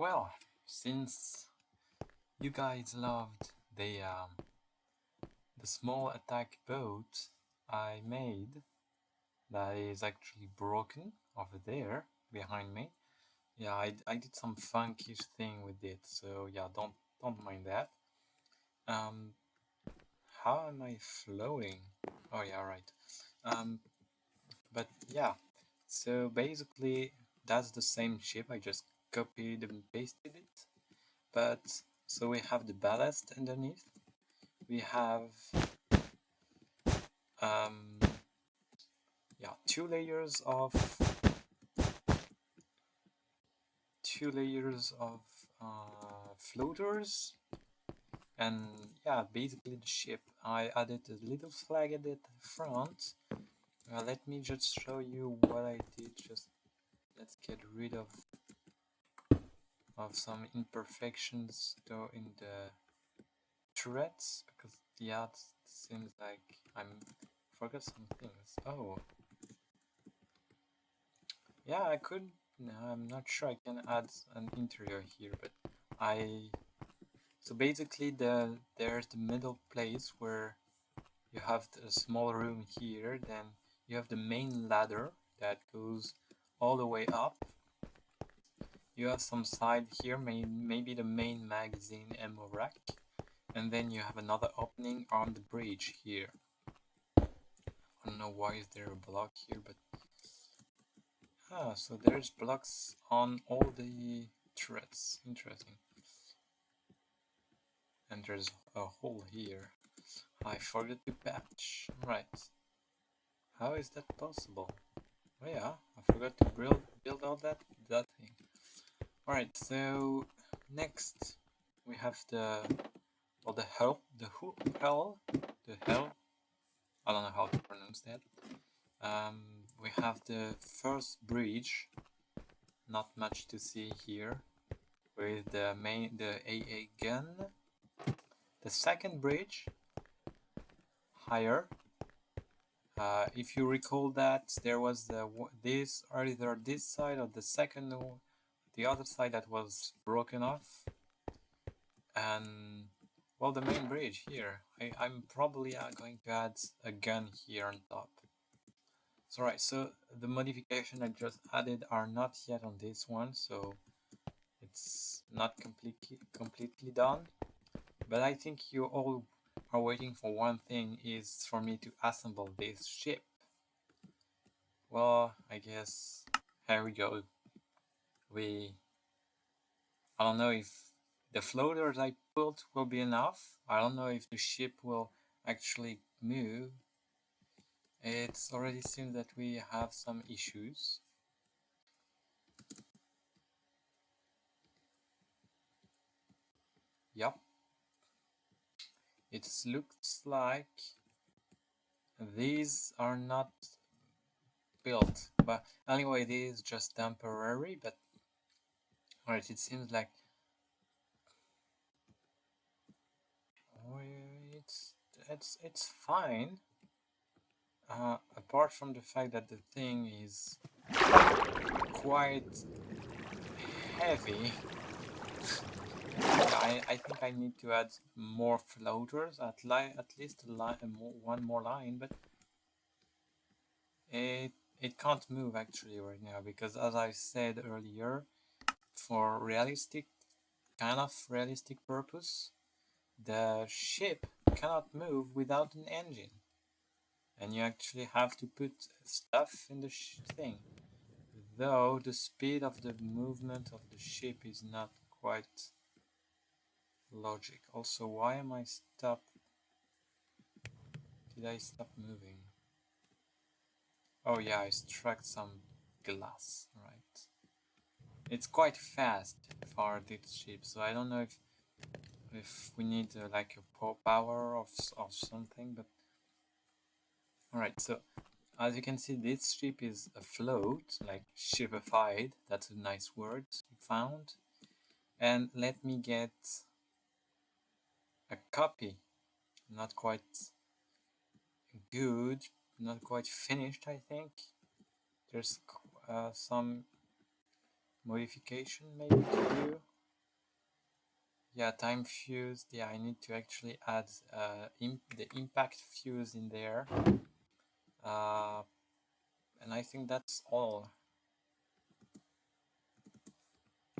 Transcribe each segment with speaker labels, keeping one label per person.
Speaker 1: Well, since you guys loved the small attack boat I made that is actually broken over there behind me. Yeah, I did some funkish thing with it, so yeah, don't mind that. Um, how am I floating? Oh yeah, right. But yeah, so basically that's the same ship. I just copied and pasted it. But so we have the ballast underneath. We have um yeah, two layers of floaters, and yeah, basically the ship. I added a little flag at the front. Let me just show you what I did. Just let's get rid of some imperfections though in the turrets, because yeah, it seems like I'm forgot some things. Oh, yeah, I could. No, I'm not sure I can add an interior here, but I. So basically, there's the middle place where you have the small room here. Then you have the main ladder that goes all the way up. You have some side here, maybe the main magazine ammo rack, and then you have another opening on the bridge here. I don't know why is there a block here, but so there's blocks on all the threads. Interesting. And there's a hole here. I forgot to patch. Right. How is that possible? Oh yeah, I forgot to build all that thing. Alright, so next we have the hell. I don't know how to pronounce that. We have the first bridge. Not much to see here, with the AA gun. The second bridge, higher. If you recall that there was this either this side or the other side that was broken off, and well, the main bridge here. I'm probably going to add a gun here on top. So right, so the modification I just added are not yet on this one, so it's not completely done. But I think you all are waiting for one thing, is for me to assemble this ship. Well, I guess here we go. I don't know if the floaters I built will be enough. I don't know if the ship will actually move. It already seems that we have some issues. Yup. It looks like these are not built, but anyway, this is just temporary. But alright, it seems like it's fine. Apart from the fact that the thing is quite heavy. I think I need to add more floaters, at least one more line, but it can't move actually right now, because as I said earlier, for kind of realistic purpose, the ship cannot move without an engine, and you actually have to put stuff in the thing, though the speed of the movement of the ship is not quite logic. Also, why am I stopped? Did I stop moving? Oh yeah, I struck some glass, right. It's quite fast for this ship, so I don't know if we need like a power of something, but alright, so as you can see, this ship is afloat, like shipified. That's a nice word we found. And let me get a copy. Not quite good, not quite finished, I think. There's some modification maybe to do. Yeah, time fuse. Yeah, I need to actually add the impact fuse in there. And I think that's all.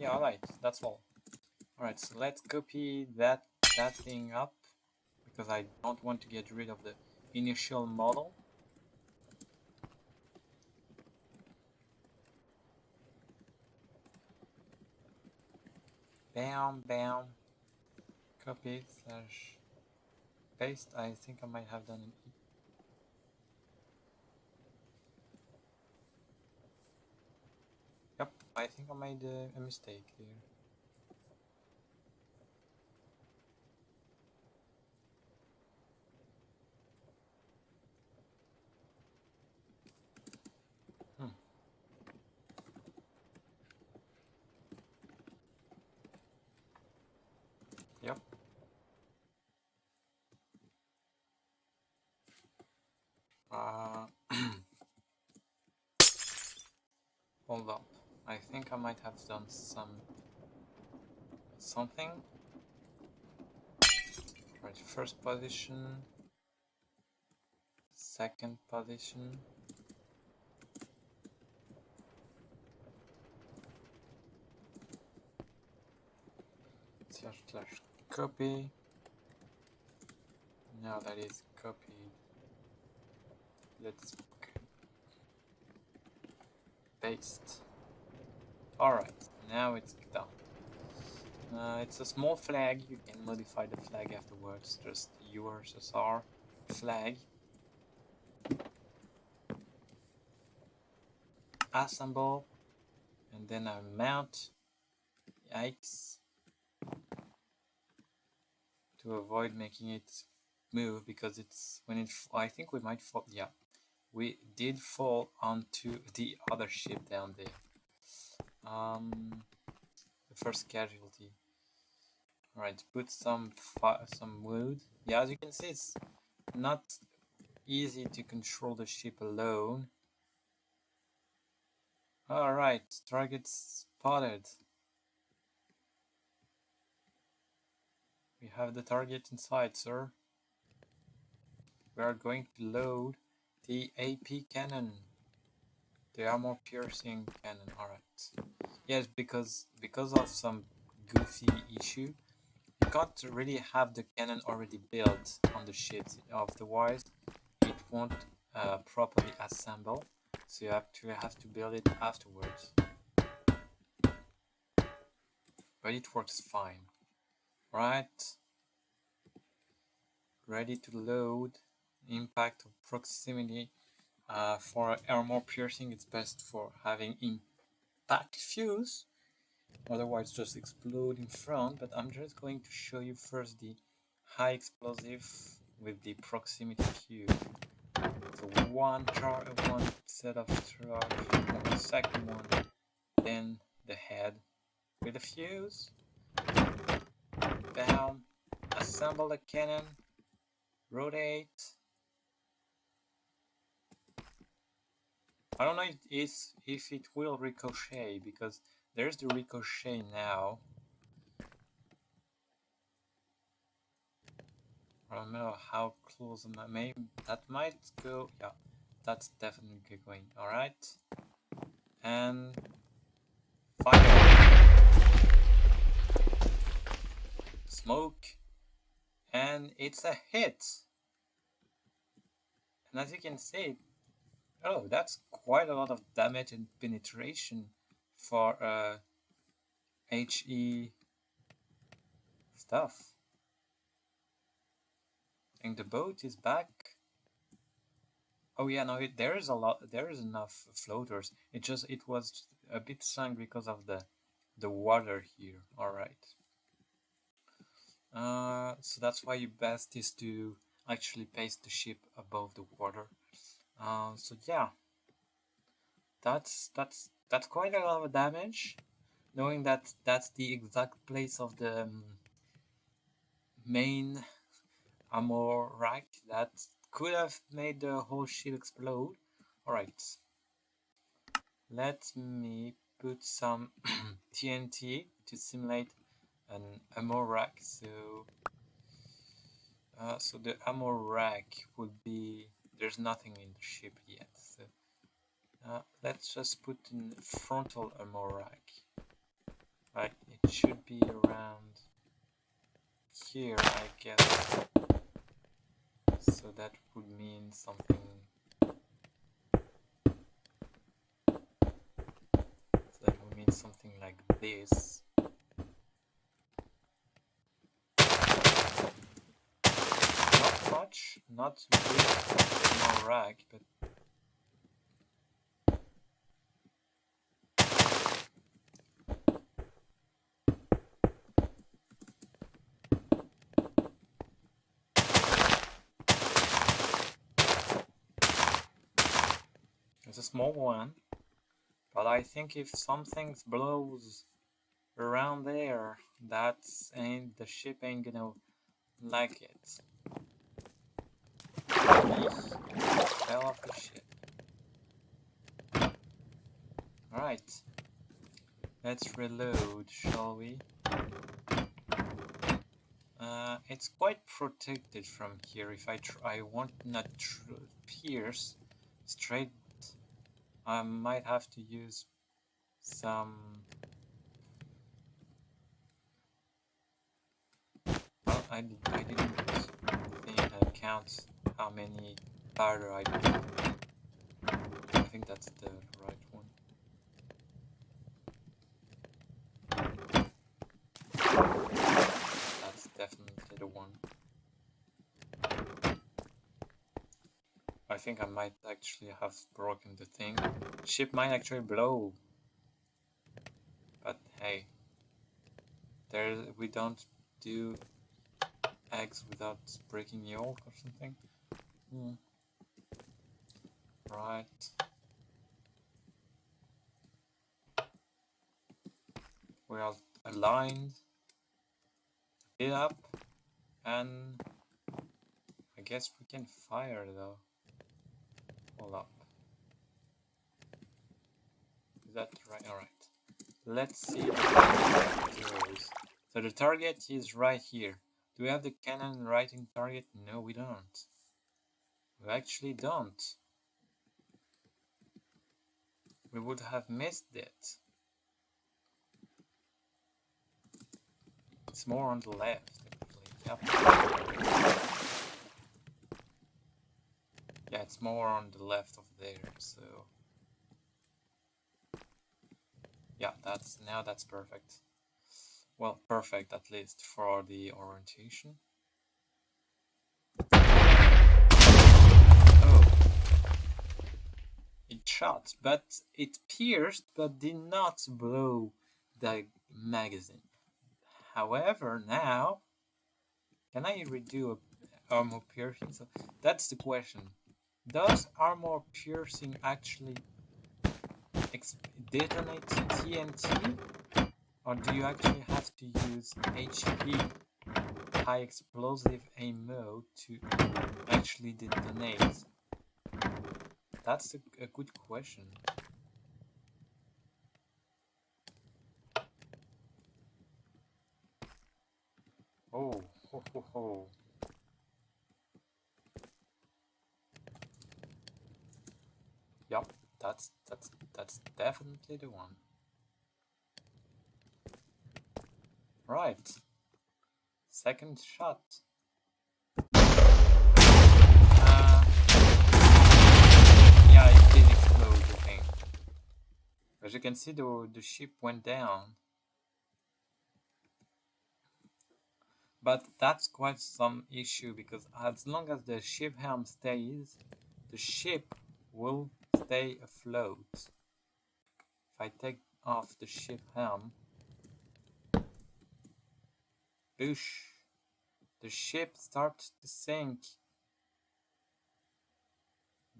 Speaker 1: Yeah, alright, that's all. Alright, so let's copy that thing up because I don't want to get rid of the initial model. Bam, bam. Copy slash paste. I think I might have done an Yep, I think I made a mistake here. Hmm. Yep. Uh, hold up. I think I might have done something. Right, first position, second position. Slash copy. Now that is copied. Let's paste. Alright, now it's done. It's a small flag. You can modify the flag afterwards. Just URSSR flag. Assemble. And then I mount. Yikes. To avoid making it move because it's when it. I think we might fall. Yeah, we did fall onto the other ship down there. The first casualty. Alright, put some wood. Yeah, as you can see, it's not easy to control the ship alone. Alright, target spotted. We have the target in sight, sir. We are going to load the AP cannon. The armor piercing cannon. Alright. Yes, because of some goofy issue, you can't really have the cannon already built on the ship. Otherwise, it won't properly assemble. So you have to build it afterwards. But it works fine. Right. Ready to load. Impact of proximity. For armor piercing, it's best for having impact fuse. Otherwise, just explode in front. But I'm just going to show you first the high explosive with the proximity fuse. So one set of charge, the second one, then the head with the fuse. Bam. Assemble the cannon. Rotate. I don't know if it will ricochet because there's the ricochet now. I don't know how close that might go. Yeah, that's definitely going. Alright. And fire. Smoke. And it's a hit. And as you can see, oh, that's quite a lot of damage and penetration for HE stuff. And the boat is back. Oh yeah, no, there is enough floaters. It was a bit sunk because of the water here. All right. So that's why you best is to actually place the ship above the water. So yeah, that's quite a lot of damage. Knowing that that's the exact place of the main armor rack that could have made the whole ship explode. Alright, let me put some TNT to simulate an ammo rack. So the ammo rack would be, there's nothing in the ship yet. So let's just put in frontal ammo rack. Like it should be around here, I guess. So that would mean something. So that would mean something like this. Not much, not big ammo rack, but it's a small one. But I think if something blows around there, the ship ain't gonna like it. Fell off the ship. Alright. Let's reload, shall we? It's quite protected from here. If I want not pierce straight, I might have to use some. Well, I didn't think I count how many powder I did. I think that's the right one. That's definitely the one. I think I might actually have broken the thing. Ship might actually blow. But hey, we don't do eggs without breaking yolk or something. Right. We are aligned. It up. And I guess we can fire though. Hold up. Is that right? Alright. Let's see how it goes. So the target is right here. Do we have the cannon right in target? No, we don't. We actually don't. We would have missed it. It's more on the left, actually. Yep. Yeah, it's more on the left of there, so... Yeah, now that's perfect. Well, perfect at least for the orientation. Oh. It shot, but it pierced, but did not blow the magazine. However, now, can I redo armor piercing? So that's the question. Does armor piercing actually detonate TNT? Or do you actually have to use HP, high explosive ammo, to actually detonate? That's a good question. Oh, ho, ho, ho. Yep, that's definitely the one. Right. Second shot. Yeah, it did explode, the thing. As you can see, the ship went down. But that's quite some issue, because as long as the ship helm stays, the ship will stay afloat. If I take off the ship helm, boosh, the ship starts to sink.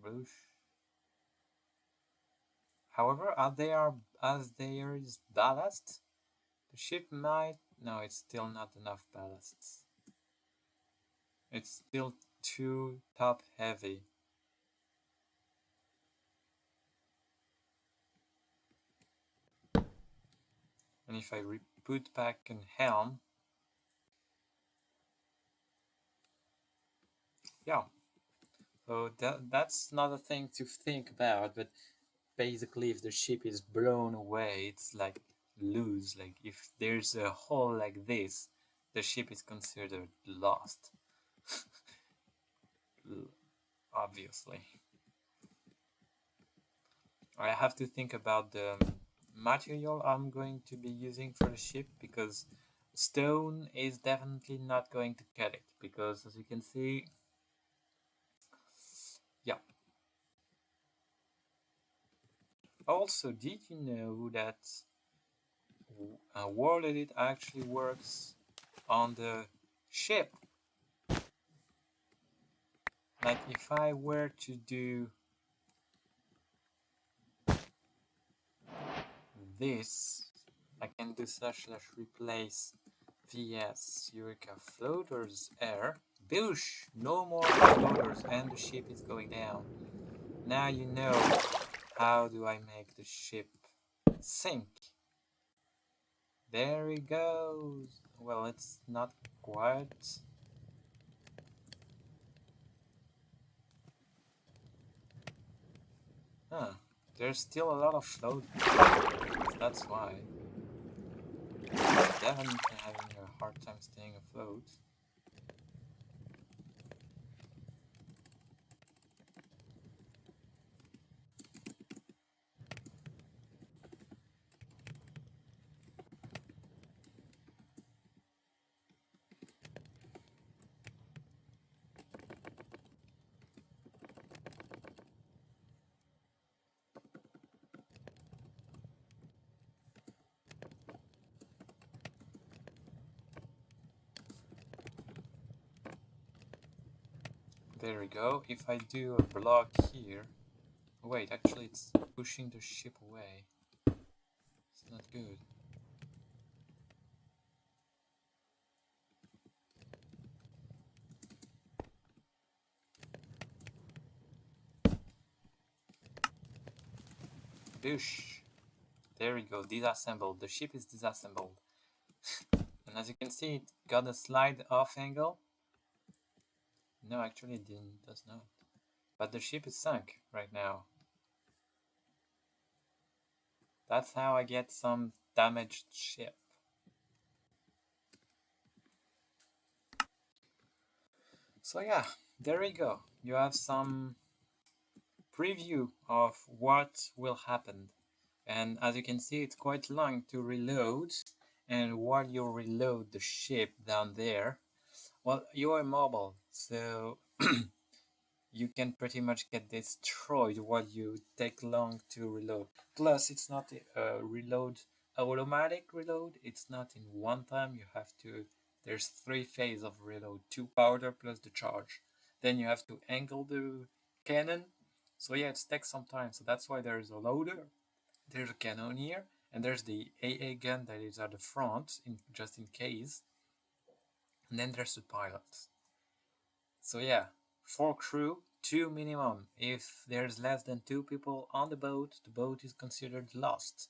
Speaker 1: Boosh. However, as there is ballast, the ship might... No, it's still not enough ballast. It's still too top heavy. And if I put back an helm, yeah. So that's not a thing to think about, but basically if the ship is blown away, it's like lose. Like if there's a hole like this, the ship is considered lost. Obviously. I have to think about the material I'm going to be using for the ship, because stone is definitely not going to cut it, because as you can see, yeah. Also, did you know that World Edit actually works on the ship? Like if I were to do this, I can do / replace vs Eureka floaters air. Boosh! No more floaters and the ship is going down. Now you know how do I make the ship sink. There he goes. Well, it's not quite. Huh. There's still a lot of float. That's why. Definitely having a hard time staying afloat. There we go. If I do a block here... Wait, actually it's pushing the ship away. It's not good. Boosh! There we go, disassembled. The ship is disassembled. And as you can see, it got a slide off angle. No, actually it does not. But the ship is sunk right now. That's how I get some damaged ship. So yeah, there we go. You have some preview of what will happen. And as you can see, it's quite long to reload. And while you reload the ship down there, well, you are mobile, so you can pretty much get destroyed while you take long to reload. Plus, it's not a automatic reload. It's not in one time. You have to. There's 3 phases of reload: 2 powder plus the charge. Then you have to angle the cannon. So yeah, it takes some time. So that's why there's a loader. There's a cannoneer, and there's the AA gun that is at the front, just in case. And then there's the pilot. So yeah, 4 crew, 2 minimum. If there's less than 2 people on the boat is considered lost.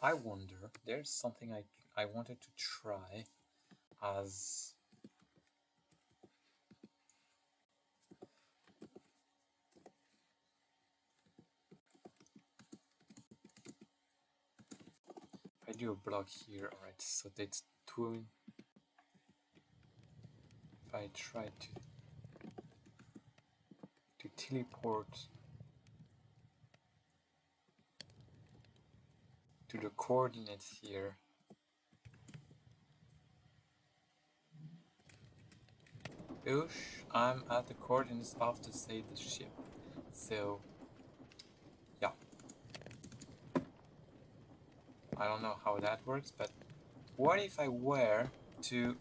Speaker 1: I wonder, there's something I wanted to try as... I do a block here, alright, so that's 2. If I try to teleport to the coordinates here. Oosh, I'm at the coordinates of to save the ship. So, yeah. I don't know how that works, but what if I were to...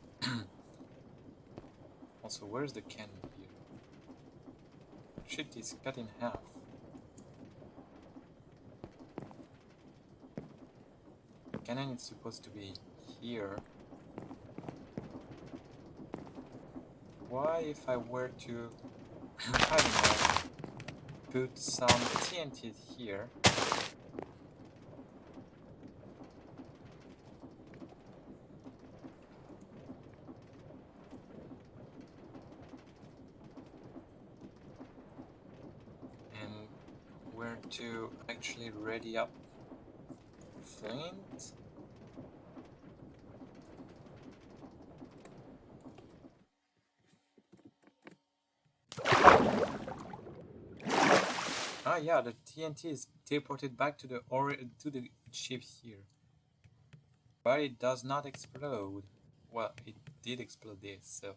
Speaker 1: Also, where's the cannon here? Shit is cut in half. The cannon is supposed to be here. Why if I were to... I don't know. put some TNT here. And where to actually ready up flint. Ah, yeah, the TNT is teleported back to the ship here, but it does not explode. Well, it did explode this, so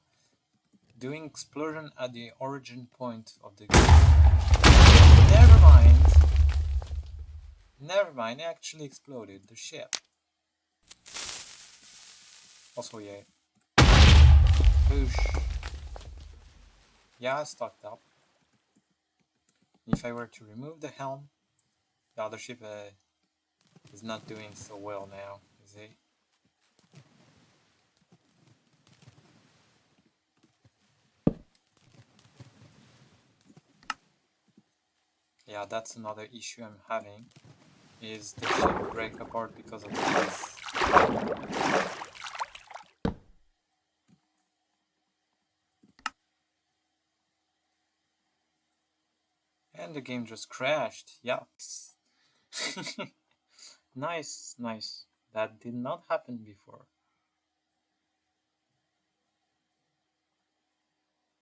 Speaker 1: doing explosion at the origin point of the game. Never mind. Never mind. It actually exploded the ship. Also, yeah. Push. Yeah, stocked up. If I were to remove the helm, the other ship is not doing so well now, is it? Yeah, that's another issue I'm having, is the ship break apart because of this. And the game just crashed. Yucks. Nice, nice. That did not happen before.